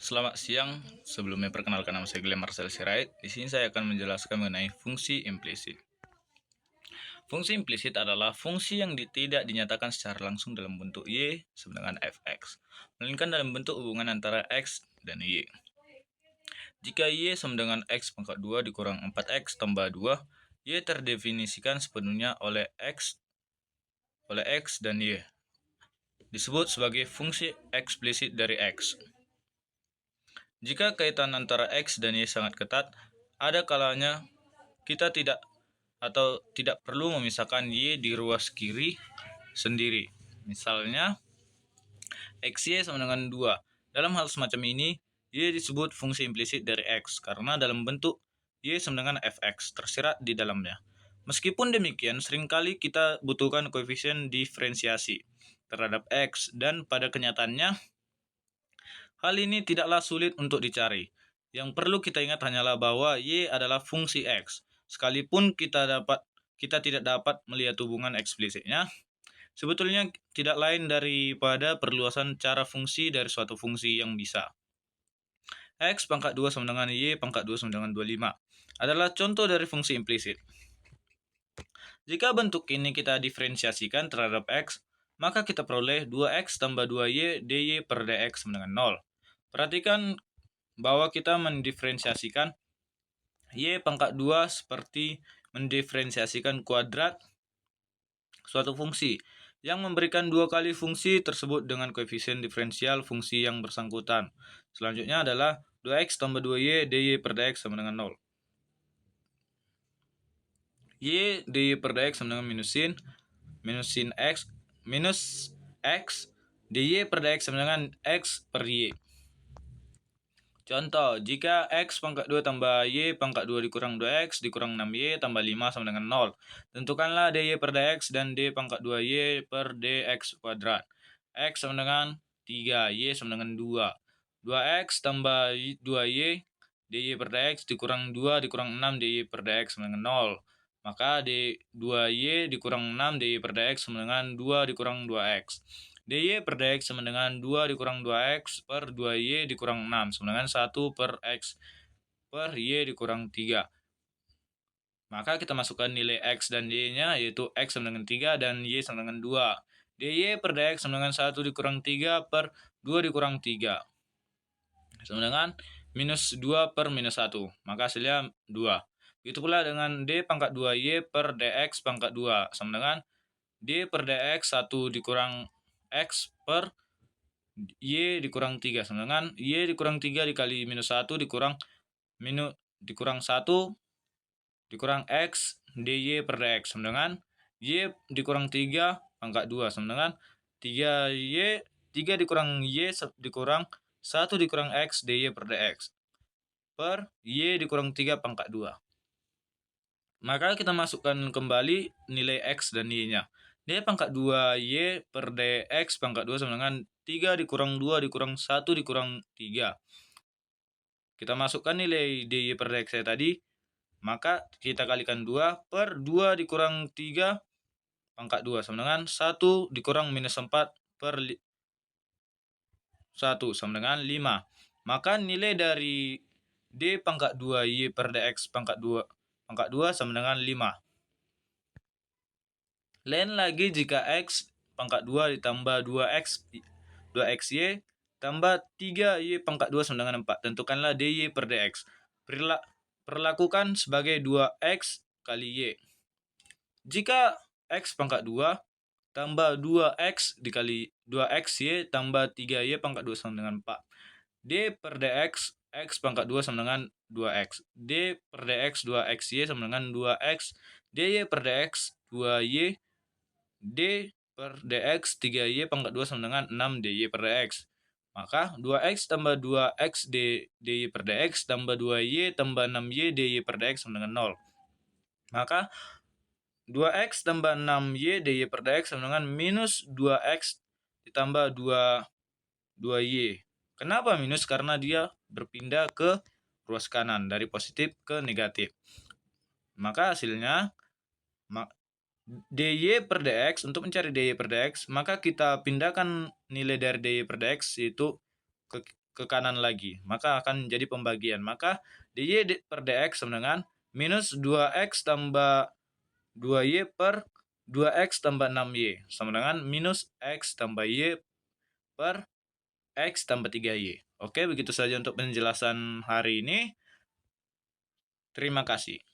Selamat siang. Sebelumnya perkenalkan, nama saya Glenn Marcel Sirait. Di sini saya akan menjelaskan mengenai fungsi implisit. Fungsi implisit adalah fungsi yang tidak dinyatakan secara langsung dalam bentuk y sama dengan fx, melainkan dalam bentuk hubungan antara x dan y. Jika y sama dengan x pangkat 2 dikurang 4x tambah 2, y terdefinisikan sepenuhnya oleh x dan y. Disebut sebagai fungsi eksplisit dari x. Jika kaitan antara X dan Y sangat ketat, ada kalanya kita tidak perlu memisahkan Y di ruas kiri sendiri. Misalnya, XY sama dengan 2. Dalam hal semacam ini, Y disebut fungsi implisit dari X karena dalam bentuk Y sama dengan fx tersirat di dalamnya. Meskipun demikian, seringkali kita butuhkan koefisien diferensiasi terhadap X, dan pada kenyataannya hal ini tidaklah sulit untuk dicari. Yang perlu kita ingat hanyalah bahwa Y adalah fungsi X. Sekalipun kita tidak dapat melihat hubungan eksplisitnya, sebetulnya tidak lain daripada perluasan cara fungsi dari suatu fungsi yang bisa. X pangkat 2 sama dengan Y pangkat 2 sama dengan 25 adalah contoh dari fungsi implisit. Jika bentuk ini kita diferensiasikan terhadap X, maka kita peroleh 2X tambah 2Y dy per dx sama dengan 0. Perhatikan bahwa kita mendiferensiasikan Y pangkat 2 seperti mendiferensiasikan kuadrat suatu fungsi yang memberikan dua kali fungsi tersebut dengan koefisien diferensial fungsi yang bersangkutan. Selanjutnya adalah 2x tambah 2y dy per dx sama dengan 0. Y dy per dx sama dengan minus sin x minus x dy per dx sama dengan x per y. Contoh, jika x pangkat 2 tambah y pangkat 2 dikurang 2x dikurang 6y tambah 5 sama dengan 0. Tentukanlah dy per dx dan d pangkat 2y per dx kuadrat. X sama dengan 3, y sama dengan 2. 2x tambah 2y dy per dx dikurang 2 dikurang 6 dy per dx sama dengan 0. Maka 2y dikurang 6 dy per dx sama dengan 2 dikurang 2x. dy per dx sama dengan 2 dikurang 2x per 2y dikurang 6 sama dengan 1 per x per y dikurang 3. Maka kita masukkan nilai x dan y-nya, yaitu x sama dengan 3 dan y sama dengan 2. dy per dx sama dengan 1 dikurang 3 per 2 dikurang 3. Sama dengan minus 2 per minus 1. Maka hasilnya 2. Begitu pula dengan d pangkat 2y per dx pangkat 2. Sama dengan d per dx 1 dikurang x per y dikurang 3 sama dengan y dikurang 3 dikali minus 1 dikurang 1 dikurang x dy per dx sama dengan y dikurang 3 pangkat 2 sama dengan 3 dikurang y dikurang 1 dikurang x dy per dx per y dikurang 3 pangkat 2. Maka kita masukkan kembali nilai x dan y-nya. D pangkat 2y per dx pangkat 2 sama dengan 3 dikurang 2 dikurang 1 dikurang 3. Kita masukkan nilai dy per dx tadi, maka kita kalikan 2 per 2 dikurang 3 pangkat 2 sama dengan 1 dikurang minus 4 per 1 sama dengan 5. Maka nilai dari d pangkat 2y per dx pangkat 2 sama dengan 5. Lain lagi jika x pangkat 2 ditambah 2xy tambah 3y pangkat 2 sama dengan 4. Tentukanlah dy per dx. Perlakukan sebagai 2x kali y. Jika x pangkat 2 tambah 2x dikali 2xy tambah 3y pangkat 2 sama dengan 4. D per dx x pangkat 2 sama dengan 2x. D per dx 2xy sama dengan 2x. dy per dx 2y. D per dx 3y pangkat 2 sama dengan 6 dy per dx. Maka 2x tambah 2x dy per dx tambah 2y tambah 6y dy per dx sama dengan 0. Maka 2x tambah 6y dy per dx sama dengan minus 2x ditambah 2y. Kenapa minus? Karena dia berpindah ke ruas kanan dari positif ke negatif. Maka hasilnya dy per dx, untuk mencari dy per dx, maka kita pindahkan nilai dari dy per dx yaitu ke kanan lagi, maka akan jadi pembagian. Maka dy per dx sama dengan minus 2x tambah 2y per 2x tambah 6y, sama dengan minus x tambah y per x tambah 3y. Oke, begitu saja untuk penjelasan hari ini. Terima kasih.